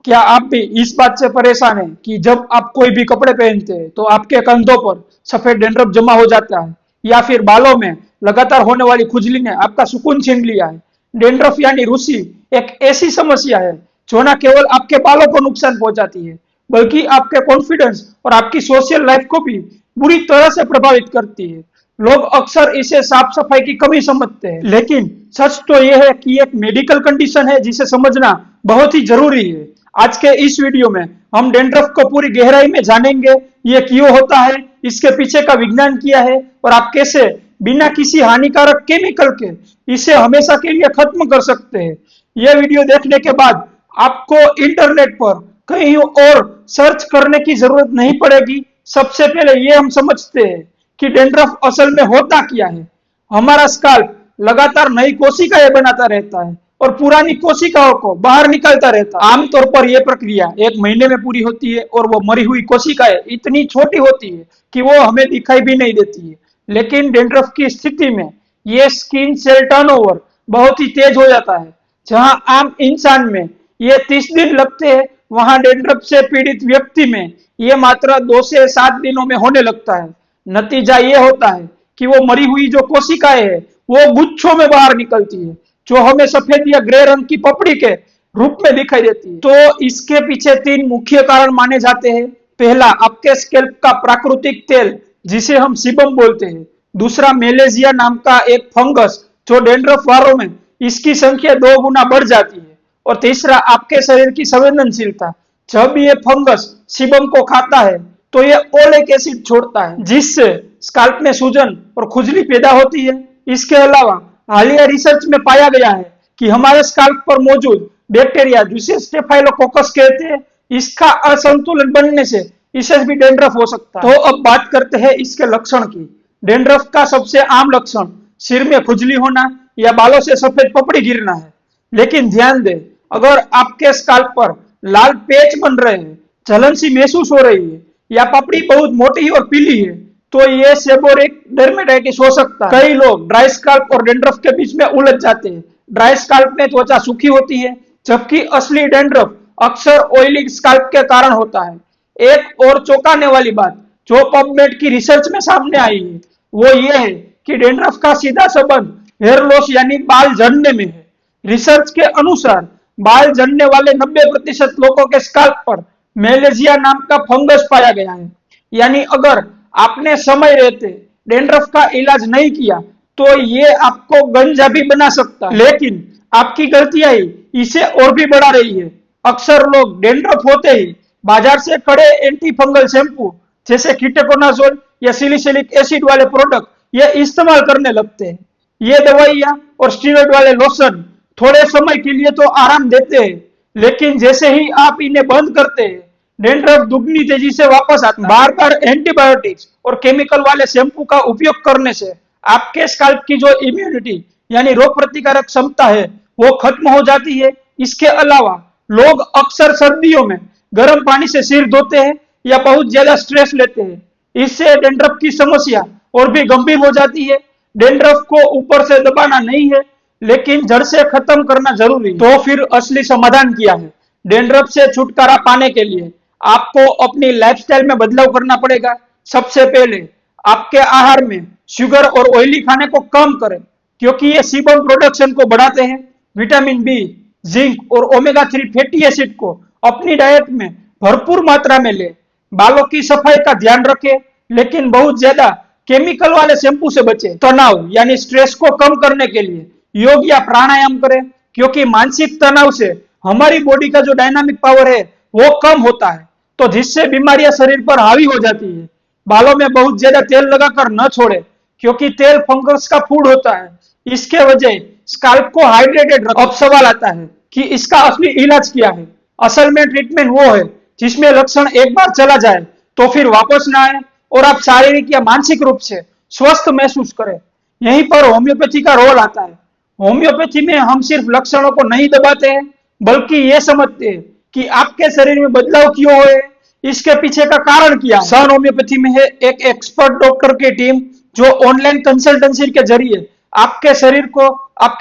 क्या आप भी इस बात से परेशान हैं कि जब आप कोई भी कपड़े पहनते हैं तो आपके कंधों पर सफेद डैंड्रफ जमा हो जाता है, या फिर बालों में लगातार होने वाली खुजली ने आपका सुकून छीन लिया है। डैंड्रफ यानी रूसी एक ऐसी समस्या है जो न केवल आपके बालों को नुकसान पहुंचाती है, बल्कि आपके कॉन्फिडेंस और आपकी सोशल लाइफ को भी बुरी तरह से प्रभावित करती है। लोग अक्सर इसे साफ सफाई की कमी समझते हैं, लेकिन सच तो यह है कि एक मेडिकल कंडीशन है जिसे समझना बहुत ही जरूरी है। आज के इस वीडियो में हम डैंड्रफ को पूरी गहराई में जानेंगे, ये क्यों होता है, इसके पीछे का विज्ञान क्या है और आप कैसे बिना किसी हानिकारक केमिकल के इसे हमेशा के लिए खत्म कर सकते हैं। यह वीडियो देखने के बाद आपको इंटरनेट पर कहीं और सर्च करने की जरूरत नहीं पड़ेगी। सबसे पहले ये हम समझते हैं कि डैंड्रफ असल में होता क्या है। हमारा स्काल्प लगातार नई कोशिकाएं बनाता रहता है और पुरानी कोशिकाओं को बाहर निकालता रहता है। आमतौर पर यह प्रक्रिया 1 महीने में पूरी होती है और वो मरी हुई कोशिकाएं इतनी छोटी होती है कि वो हमें दिखाई भी नहीं देती है। लेकिन डैंड्रफ की स्थिति में ये स्किन सेल टर्नओवर बहुत ही तेज हो जाता है। जहां आम इंसान में ये 30 दिन लगते हैं, वहां डैंड्रफ से पीड़ित व्यक्ति में ये मात्र 2 से 7 दिनों में होने लगता है। नतीजा ये होता है कि वो मरी हुई जो कोशिकाएं है वो गुच्छों में बाहर निकलती है, जो हमें सफेद या ग्रे रंग की पपड़ी के रूप में दिखाई देती है। तो इसके पीछे 3 मुख्य कारण माने जाते हैं। पहला, आपके स्कैल्प का प्राकृतिक तेल जिसे हम सीबम बोलते हैं। दूसरा, मेलेजिया नाम का एक फंगस जो डैंड्रफ वालों में इसकी संख्या 2 गुना बढ़ जाती है। और तीसरा, आपके शरीर की संवेदनशीलता। जब ये फंगस सीबम को खाता है तो ये ओलेक एसिड छोड़ता है, जिससे स्काल्प में सूजन और खुजली पैदा होती है। इसके अलावा हालिया रिसर्च में पाया गया है कि हमारे स्काल्प पर मौजूद बैक्टीरिया जिसे स्टेफाइलोकोकस कहते हैं, इसका असंतुलन बनने से इसे भी डैंड्रफ हो सकता है। तो अब बात करते हैं इसके लक्षण की। डैंड्रफ का सबसे आम लक्षण सिर में खुजली होना या बालों से सफेद पपड़ी गिरना है। लेकिन ध्यान दें, अगर आपके स्काल्प पर लाल पैच बन रहे हैं, जलन सी महसूस हो रही है या पपड़ी बहुत मोटी और पीली है, तो ये सेबोरिक डर्मेटाइटिस हो सकता है। कई लोग ड्राई स्काल्प और डैंड्रफ के बीच में उलझ जाते हैं। ड्राई स्काल्प में त्वचा सूखी होती है, जबकि असली डैंड्रफ अक्सर ऑयली स्काल्प के कारण होता है। एक और चौंकाने वाली बात जो पबमेड की रिसर्च में सामने आई है, वो ये है कि डैंड्रफ का सीधा संबंध हेयर लॉस यानी बाल झड़ने में है। रिसर्च के अनुसार बाल झड़ने वाले 90% लोगों के स्काल्प पर मेलेजिया नाम का फंगस पाया गया है। यानी अगर आपने समय रहते डैंड्रफ का इलाज नहीं किया तो ये आपको गंजा भी बना सकता है। लेकिन आपकी गलतियां ही इसे और भी बढ़ा रही है। अक्सर लोग डैंड्रफ होते ही बाजार से खड़े एंटी फंगल शैम्पू जैसे कीटोकोनाजोल या सिलिसिलिक एसिड वाले प्रोडक्ट ये इस्तेमाल करने लगते हैं। ये दवाइयां और स्टीरॉयड वाले लोशन थोड़े समय के लिए तो आराम देते हैं, लेकिन जैसे ही आप इन्हें बंद करते हैं, डैंड्रफ दुगनी तेजी से वापस आता है। बार बार एंटीबायोटिक्स और केमिकल वाले शैम्पू का उपयोग करने से आपके स्काल्प की जो इम्यूनिटी यानी रोग प्रतिकारक क्षमता है वो खत्म हो जाती है। इसके अलावा लोग अक्सर सर्दियों में गर्म पानी से सिर धोते हैं या बहुत ज्यादा स्ट्रेस लेते हैं। इससे डैंड्रफ की समस्या और भी गंभीर हो जाती है। डैंड्रफ को ऊपर से दबाना नहीं है, लेकिन जड़ से खत्म करना जरूरी है। तो फिर असली समाधान क्या है? डैंड्रफ से छुटकारा पाने के लिए आपको अपनी लाइफस्टाइल में बदलाव करना पड़ेगा। सबसे पहले आपके आहार में शुगर और ऑयली खाने को कम करें, क्योंकि ये सीबम प्रोडक्शन को बढ़ाते हैं। विटामिन बी, जिंक और ओमेगा 3 फैटी एसिड को अपनी डाइट में भरपूर मात्रा में ले। बालों की सफाई का ध्यान रखें, लेकिन बहुत ज्यादा केमिकल वाले शैम्पू से बचें। तनाव यानी स्ट्रेस को कम करने के लिए योग या प्राणायाम करें, क्योंकि मानसिक तनाव से हमारी बॉडी का जो डायनामिक पावर है वो कम होता है, तो जिससे बीमारियां शरीर पर हावी हो जाती है। बालों में बहुत ज्यादा तेल लगाकर न छोड़े, क्योंकि तेल फंगस का फूड होता है। इसके वजह स्काल्प को हाइड्रेटेड रखें। अब सवाल आता है कि इसका असली इलाज क्या है? असल में ट्रीटमेंट वो है जिसमें लक्षण एक बार चला जाए तो फिर वापस ना आए और आप शारीरिक या मानसिक रूप से स्वस्थ महसूस करें। यहीं पर होम्योपैथी का रोल आता है। होम्योपैथी में हम सिर्फ लक्षणों को नहीं दबाते हैं, बल्कि ये समझते हैं कि आपके शरीर में बदलाव क्यों हुए, इसके पीछे का कारण क्या है। सन होम्योपैथी में है एक एक्सपर्ट डॉक्टर की टीम जो ऑनलाइन कंसल्टेंसी के जरिए आपके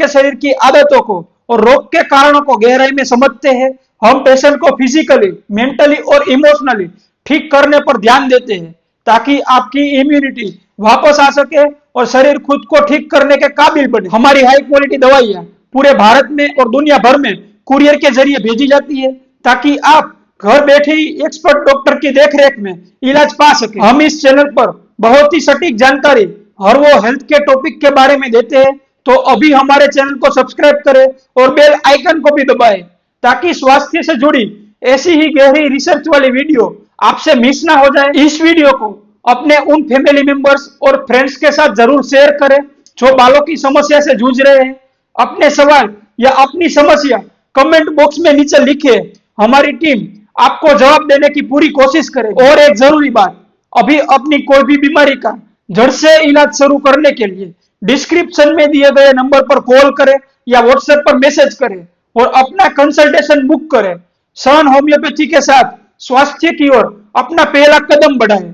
शरीर की आदतों को और रोग के कारणों को गहराई में समझते हैं हम पेशेंट को फिजिकली, मेंटली और इमोशनली ठीक करने पर ध्यान देते हैं ताकि आपकी इम्यूनिटी वापस आ सके और शरीर खुद को ठीक करने के काबिल बने। हमारी हाई क्वालिटी दवाइयाँ पूरे भारत में और दुनिया भर में कुरियर के जरिए भेजी जाती है ताकि आप घर बैठे ही एक्सपर्ट डॉक्टर की देखरेख में इलाज पा सके। हम इस चैनल पर बहुत ही सटीक जानकारी हर वो हेल्थ के टॉपिक के बारे में देते हैं, तो अभी हमारे चैनल को सब्सक्राइब करें और बेल आइकन को भी दबाएं ताकि स्वास्थ्य से जुड़ी ऐसी ही गहरी रिसर्च वाली वीडियो आपसे मिस ना हो जाए। इस वीडियो को अपने उन फैमिली मेंबर्स और फ्रेंड्स के साथ जरूर शेयर करें जो बालों की समस्या से जूझ रहे हैं। अपने सवाल या अपनी समस्या कमेंट बॉक्स में नीचे लिखे, हमारी टीम आपको जवाब देने की पूरी कोशिश करेगी। और एक जरूरी बात, अभी अपनी कोई भी बीमारी का जड़ से इलाज शुरू करने के लिए डिस्क्रिप्शन में दिए गए नंबर पर कॉल करें या व्हाट्सएप पर मैसेज करें और अपना कंसल्टेशन बुक करें। सन होम्योपैथी के साथ स्वास्थ्य की ओर अपना पहला कदम बढ़ाएं।